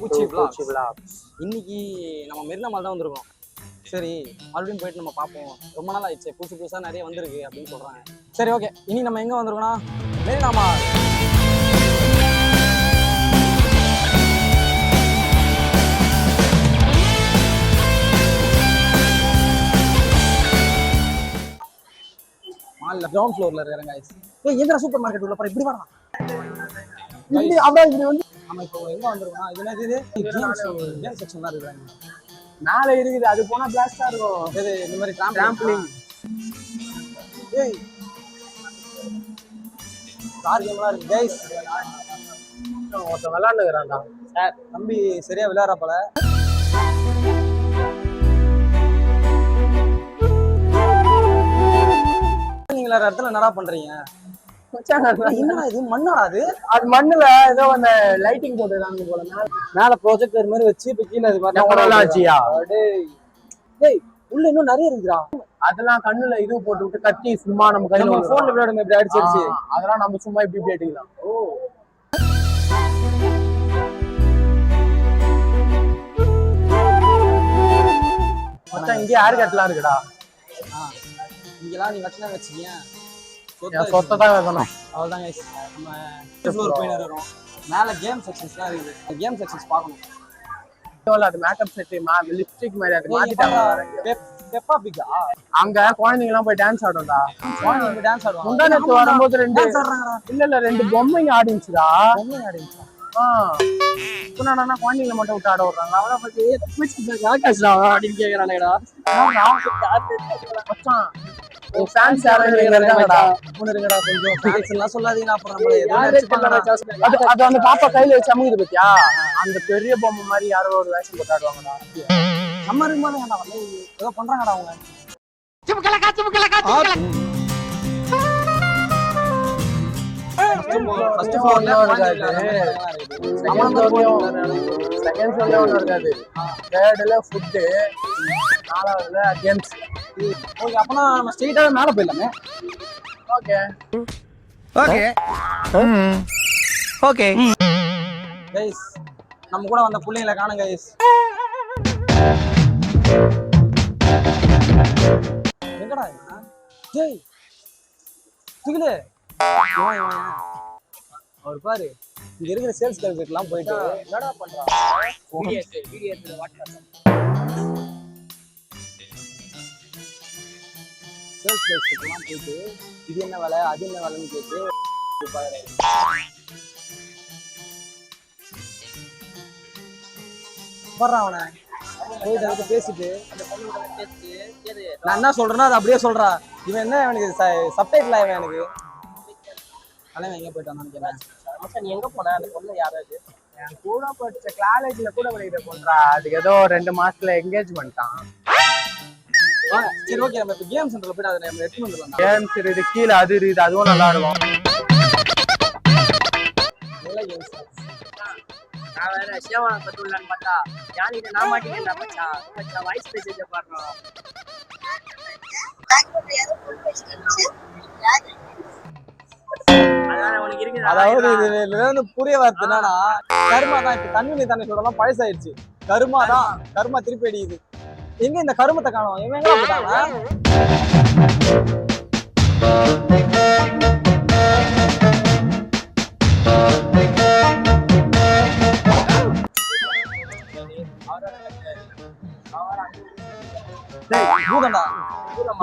பூச்சி vlogs. இன்னைக்கு நம்ம மெரினா மால் தான் வந்திருக்கோம். சரி மறுபடியும் போயிட்டு நம்ம பார்ப்போம். ரொம்ப நாள் ஆயிடுச்சு, புதுசா நிறைய வந்திருக்கு அப்படின்னு சொல்றாங்க. சரி ஓகே, இனி நம்ம எங்க வந்திருக்கோம்னா மெரினா மால். மால்ல கிரவுண்ட் ஃப்ளோர்ல இருக்கிறேன் गाइस. எங்கடா சூப்பர் மார்க்கெட் உள்ள போற, இப்படி வாடா. இப்படி அப்படியே இப்படி வந்து நம்ம இப்போ எங்க வந்திருக்கோம்னா இது என்னது கேம் செக்ஷன் தான் இருக்கு. மேலே இருக்குது, அது போனா பிளாஸ்டா இருக்கும். இது இந்த மாதிரி டிராம்பிளிங். ஏய் கார் கேம்லாம் இருக்கு गाइस. ஒருத்தன் விளையாண்டுக்கிறான்டா. சார் தம்பி சரியா விளையாடுற போல. நீங்க வேற இடத்துல என்னடா பண்றீங்க? என்னடா இது மண்ணாடா? அது மண்ணுல ஏதோ அந்த லைட்டிங் போட்டுறாங்க போல. மேல ப்ரொஜெக்டர் மாதிரி வச்சு இப்ப கீழே இது மாதிரி டேய் உள்ள இன்னும் நிறைய இருக்குடா. அதெல்லாம் கண்ணுல இது போட்டு விட்டு கட்டி சும்மா நம்ம கையில போன்ல விளையாடுங்க, இப்படி அடிச்சிருச்சு. அதெல்லாம் நம்ம சும்மா இப்படி இப்படி அடிக்கலாம். ஓ மச்சான் இங்க யாரு கட்டலாம் இருக்குடா. இங்கெல்லாம் நீ வச்சனா வச்சுக்கிய சொத்தை தான் வைக்கணும். அவ்வளோதான் கைஸ், நம்ம ஃப்ளோர் போய் நிறுறோம். மேலே கேம் செக்ஷன்ஸ்லாம் இருக்குது. கேம் செக்ஷன்ஸ் பார்க்கணும். அது மேக்கப் செட்டு, லிப்ஸ்டிக் மாதிரி அது மாத்திட்டாங்க. பெப்பா பிக்கா அங்க குழந்தைங்க எல்லாம் போய் டான்ஸ் ஆடும்டா. குழந்தைங்க போய் டான்ஸ் ஆடுவாங்க. முந்தானத்து வரும்போது ரெண்டு இல்ல ரெண்டு பொம்மைங்க ஆடிச்சுடா. பொம்மைங்க ஆடிச்சா? குழந்தைங்களை மட்டும் விட்டு ஆட விடுறாங்க. அவளை பத்தி ஆகாஷ்டா அப்படின்னு கேக்குறானேடா. ஃபேன்ஸ் யாரா கொஞ்சம் ஃபேன்ஸ் எல்லாம் சொல்லாதீங்க. அது அந்த பாப்பா கையில வச்சு அமுகுது பத்தியா, அந்த பெரிய பொம்மை மாதிரி யாரோ ஒரு வேஷம் போட்டு ஆடுவாங்கடா. நம்ம இருக்கும்போது ஏதோ பண்றாங்கடா அவங்க. அப்பனா நம்ம ஸ்ட்ரெயிட்டாவே மேல போயிடலாமே. ஓகே ஓகே ஓகே கைஸ், நம்ம கூட வந்த புள்ளைங்களை காணுங்க கைஸ். எங்கடா ஜெய் திகிலே அவர் பாரு. இங்க இருக்கிற சேல்ஸ் கால்குலேட் எல்லாம் போயிட்டு என்னடா பண்றாங்க. சேல்ஸ் கால்குலேட் எல்லாம் போயிட்டு இது என்ன வேலை அது என்ன வேலைன்னு கேட்டு வர்றான் அவனை போயிட்டு அதுக்கு பேசிட்டு நான் என்ன சொல்றேன்னா அது அப்படியே சொல்றா. இவன் என்ன இவனுக்கு சப்டைட்டில் இவன் எனக்கு தலைவன் எங்க போயிட்டான்னு கேட்டேன். நீ எங்க போன? அந்த பொண்ணு யாராவது என் கூட படிச்ச காலேஜ்ல கூட படிக்கிற பொண்ணா. அதுக்கு ஏதோ 2 மாசத்துல என்கேஜ் பண்ணிட்டான். சரி ஓகே, நம்ம இப்ப கேம் சென்டர்ல போயிட்டு அதை நம்ம எடுத்து வந்துடலாம். கேம்ஸ் இருக்குது கீழே, அது இருக்குது, அதுவும் நல்லா இருக்கும். நல்ல கேம்ஸ். நான் வேற சேவா கத்துலான்னு பார்த்தா யானிட்ட நான் மாட்டிக்கிட்டா மச்சான். மச்சான் வாய்ஸ் மெசேஜ் பாக்குறோம். அதாவது இதுல இருந்து புரிய வார்த்தை என்னன்னா, கருமா தான். இப்ப தண்ணி தண்ணி சொல்லலாம் பழசாயிடுச்சு. கருமா தான், கருமா திருப்பி அடிக்குது. எங்க இந்த கருமத்தை காணோம்? இவன் எங்க போட்டாங்க?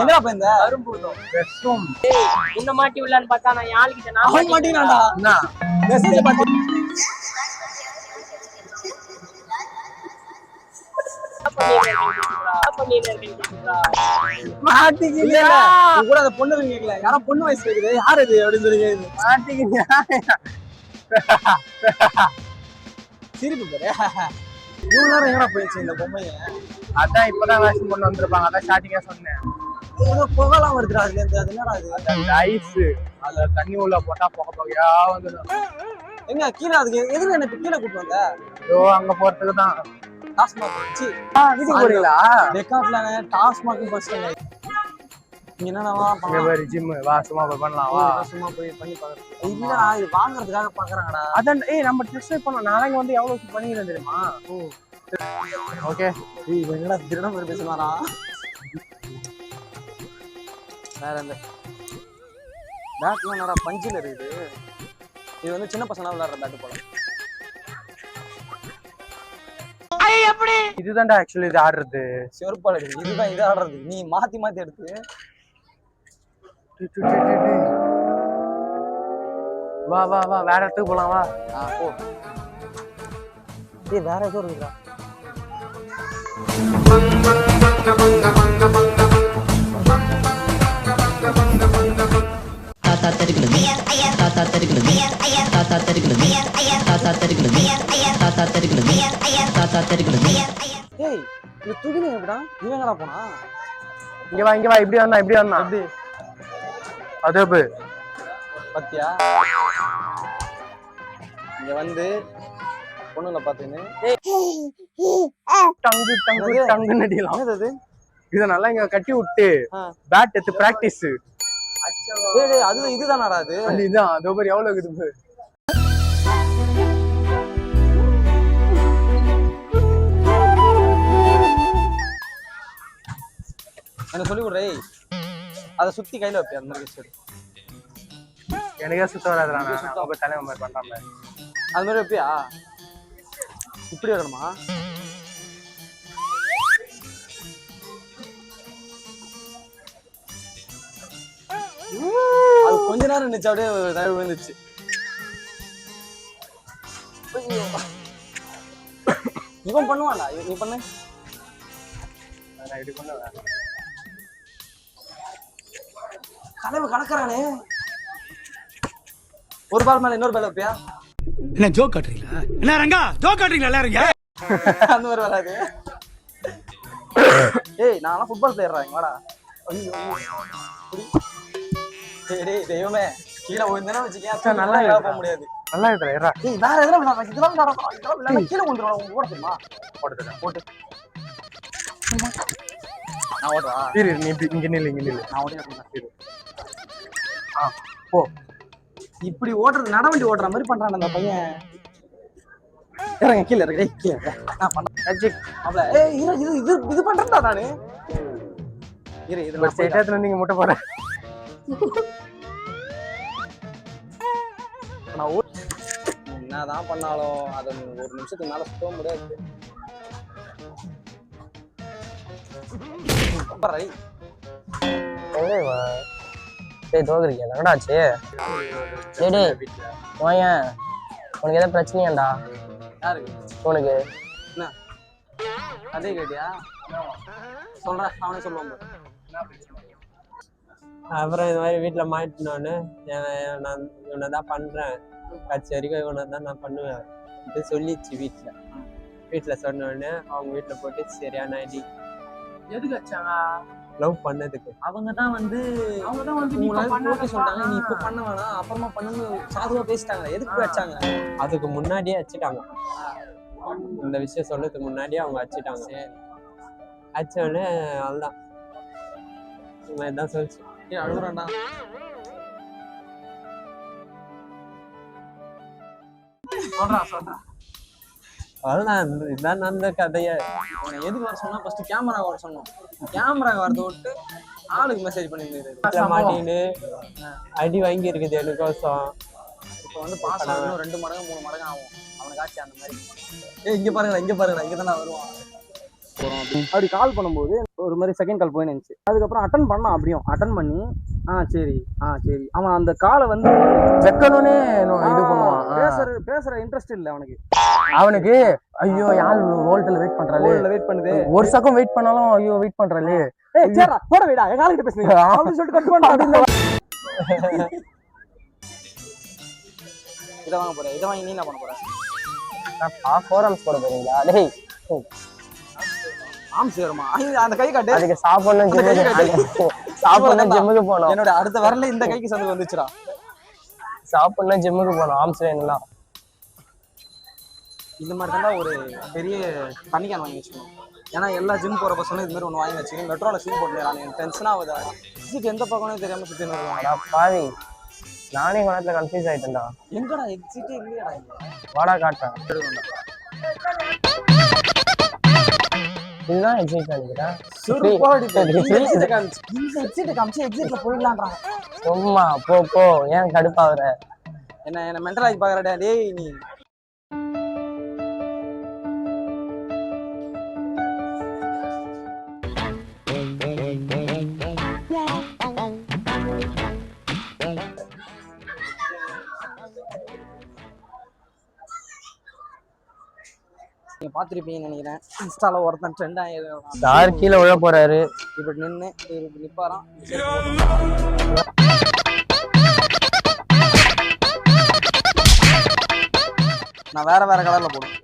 எங்கடா போய் இந்த கரும்பூதம் ரெஸ்ட்ரூம் உன்ன மாட்டி விடலான்னு பார்த்தா நான் யாளுக்கிட்ட நான் மாட்டினாடா. என்ன மெசேஜ் பாத்து மாட்டிக்கிறியா? கூட அந்த பொண்ணு கேக்கல, யாரோ பொண்ணு வயசு இருக்குது, யார் இது அப்படின்னு சொல்லி கேக்குது. மாட்டிக்கிறியா? சிரிப்பு பாரு. இவ்வளவு நேரம் எங்கடா போயிடுச்சு இந்த பொம்மைய? அதான் இப்பதான் வேஷம் கொண்டு வந்திருப்பாங்க. அதான் ஸ்டார்டிங்கா சொன்னேன். புகலாம் வருதுடா அதுல இருந்து. அது என்னடா அது? ஐஸ். அதுல தண்ணி உள்ள போட்டா புகையா வந்துடும். எங்க கீழே அதுக்கு எதுக்கு எனக்கு கீழே கூட்டு வந்த? ஓ அங்க போறதுக்கு தான். டாஸ்மாக் வச்சு வீட்டுக்கு போறீங்களா? டெக்காத்லான் டாஸ்மாக் ஃபர்ஸ்ட் இங்க என்னவா ஜிம் வா சும்மா போய் பண்ணலாம் வா சும்மா போய் பண்ணி பாக்குறேன் இல்லடா இது வாங்குறதுக்காக பாக்குறாங்கடா அதான் நம்ம டெஸ்ட் பண்ணலாம் நாளைக்கு வந்து எவ்வளவு பண்ணிக்கிறேன் தெரியுமா ஓகே என்னடா திருடம் மாதிரி பேசுவாரா வேற இந்த பேட்லாம் என்னடா பஞ்சில் இருக்குது இது வந்து சின்ன பசங்க விளையாடுற பேட்டு போல இதுதான்டா ஆக்சுவலி இது ஆடுறது செருப்பால இதுதான் இது ஆடுறது நீ மாத்தி மாத்தி எடுத்து வா வா வா வேற இடத்துக்கு போலாம் வா போ வேற ஏதோ இருக்குடா தாத்தா தெரிகிறது தாத்தா தெரிகிறது தாத்தா தெரிகிறது தாத்தா தெரிகிறது தாத்தா தெரிகிறது தாத்தா தெரிகிறது ஏய் இந்த துகில எப்படா இவங்கடா போனா இங்க வா இப்படி வந்தா அப்படி அதேபு பத்தியா இங்க வந்து பொண்ணுல பாத்தீங்க டங்கு டங்கு டங்கு நடிலாம் அது இத நல்லா இங்க கட்டி விட்டு பேட் எடுத்து பிராக்டிஸ் அது இதுதானடா அது இதுதான் அதோ பேர் எவ்வளவு இருக்குது என்ன சொல்லி விடுறே அதை சுத்தி கையில வைப்பியா அந்த மாதிரி வச்சு எனக்கே சுத்த வராதுடா நான் அவங்க தலைவன் மாதிரி பண்றாங்க அது மாதிரி வைப்பியா இப்படி வரணுமா அது கொஞ்ச நேரம் இருந்துச்சு அப்படியே தடவை விழுந்துச்சு இவன் பண்ணுவான்டா நீ பண்ணு இப்படி பண்ணுவேன் கனவு கணக்குறானே ஒரு பால் மேல இன்னொரு பால் வைப்பியா என்ன ஜோக் காட்டுறீங்களா என்ன ரங்கா ஜோக் காட்டுறீங்களா எல்லாரும் அந்த மாதிரி வராது ஏய் நான் ஃபுட்பால் பிளேயர் வாடா சரி தெய்வமே கீழே விழுந்தேன்னா வச்சுக்கேன் நல்லா போக முடியாது நல்லா இருக்குடா ஏய் வேற எதுல இதெல்லாம் கீழே விழுந்துரும் உங்க ஓட தெரியுமா போட்டு நான் ஓடுறா இரு நீ இங்க நில்லு நான் ஓடிடுறேன் போ இப்படி ஓடுறது நடவண்டி ஓடுற மாதிரி பண்றான் அந்த பையன் இறங்க கீழே இறங்க கீழே நான் பண்ண இது பண்றேன்டா நானு இது ஸ்டேட்டஸ்ல நீங்க முட்டை போற நான் என்னதான் பண்ணாலும் அது ஒரு நிமிஷத்துக்கு மேல சுத்தவும் முடியாது தோக்குறீங்க என்னடாச்சு வாயன் உனக்கு எதாவது பிரச்சனையாண்டா யாருக்கு உனக்கு என்ன அதே கேட்டியா சொல்ற அவனே சொல்லுவான் அப்புறம் இந்த மாதிரி வீட்டில் மாட்டினோன்னு நான் இவனை தான் பண்ணுறேன் கட்சி வரைக்கும் இவனை தான் நான் பண்ணுவேன் இது சொல்லிச்சு வீட்டில் சொன்னோடனே அவங்க வீட்டில் போட்டு சரியான அடி எதுக்கு வச்சாங்க லவ் பண்ணதுக்கு அவங்க தான் வந்து சொல்லிட்டாங்க நீ இப்ப பண்ண வேணாம் அப்புறமா பண்ணுன்னு சாதுவா பேசிட்டாங்க எதுக்கு வச்சாங்க அதுக்கு முன்னாடியே வச்சுட்டாங்க இந்த விஷயம் சொன்னதுக்கு முன்னாடியே அவங்க வச்சுட்டாங்க வச்சோடனே அதுதான் இந்த மாதிரி தான் சொல்லிச்சு அழுகுறான்டா சொல்றா அவ்வளோதான் இதுதான் நடந்த கதையை எதுக்கு வர சொன்னா ஃபர்ஸ்ட் கேமரா வர சொன்னோம் கேமரா வரத விட்டு ஆளுக்கு மெசேஜ் பண்ணிட்டு மாட்டின்னு அடி வாங்கி இருக்குது எனக்கோசம் இப்போ வந்து பாஸ் ஆகணும் 2 மடங்கு 3 மடங்கு ஆகும் அவனுக்கு ஆச்சு அந்த மாதிரி இங்க பாருங்கடா இங்க தானே வருவான் அப்படி கால் பண்ணும்போது ஒரு மாதிரி செகண்ட் கால் போய் நினைச்சு அதுக்கப்புறம் அட்டன் பண்ணான் அப்படியும் அட்டன் பண்ணி சரி அவன் அந்த காலை வந்து வெக்கணும்னே இது பண்ணுவான் பேசுற இன்ட்ரெஸ்ட் இல்ல அவனுக்கு ஐயோ யார் வோல்ட்ல வெயிட் பண்றாளே வெயிட் பண்ணுது ஒரு செகண்ட் வெயிட் பண்ணாலும் ஐயோ வெயிட் பண்றாளே ஏய் சரிடா போட வைடா எங்க ஆளுகிட்ட பேசுங்க அப்படி சொல்லிட்டு கட் பண்ணா அப்படிங்க இத வாங்க போறேன் இத வாங்கி நீ என்ன பண்ண போற நான் ஃபோரம்ஸ் போட போறீங்களா டேய் ஆம்ஸ் ஏறுமா அந்த கை காட்டு அதுக்கு சாப்பிடணும் ஜிம்முக்கு போனோம் என்னோட அடுத்த வரல இந்த கைக்கு சந்து வந்துச்சுடா சாப்பிடணும் ஜிம்முக்கு போனோம் ஆம்ஸ் வேணும்னா இந்த மாதிரி தான் ஒரு பெரிய தண்ணி கேன் வாங்கி வச்சுக்கணும் ஏன்னா எல்லா ஜிம் போகிற பசங்களும் இது மாதிரி ஒன்று வாங்கி வச்சுக்கணும். மெட்ரோவில் சீன் போட்டுறாங்க, எனக்கு டென்ஷனாக ஆகுது. எக்ஸிட் எந்த பக்கம்னு தெரியாமல் சுற்றி வருவாங்க. பாவி நானே நேரத்தில் கன்ஃபியூஸ் ஆயிட்டேன்டா. எங்கடா எக்ஸிட்டே இல்லையாடா? வாடா காட்டுறேன். இதுதான் எக்ஸிட் நினைக்கிறேன். எக்ஸிட் போயிடலான்றாங்க. சும்மா போ போ, ஏன் கடுப்பாகுற? என்ன மென்டலாகி பார்க்குறடா டேய் நீ. நீங்க பார்த்துருப்பீங்கன்னு நினைக்கிறேன், இன்ஸ்டால ஒருத்தன் ட்ரெண்ட் ஆகிடும். சார் கீழே விழ போறாரு. இப்படி நின்று இப்படி நிப்பாராம். நான் வேற கலர்ல போடுவேன்.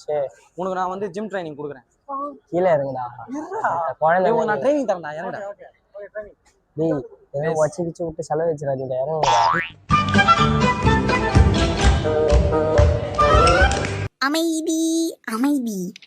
சரி, உனக்கு நான் வந்து ஜிம் ட்ரைனிங் கொடுக்குறேன். கீழே இருங்கடா. குழந்தை நான் ட்ரைனிங் தரேன்டா, இறங்குடா. டேய் ஏதோ வச்சு கிச்சு விட்டு செலவு வச்சிடாதீங்க, இறங்க. அமைதி அமைதி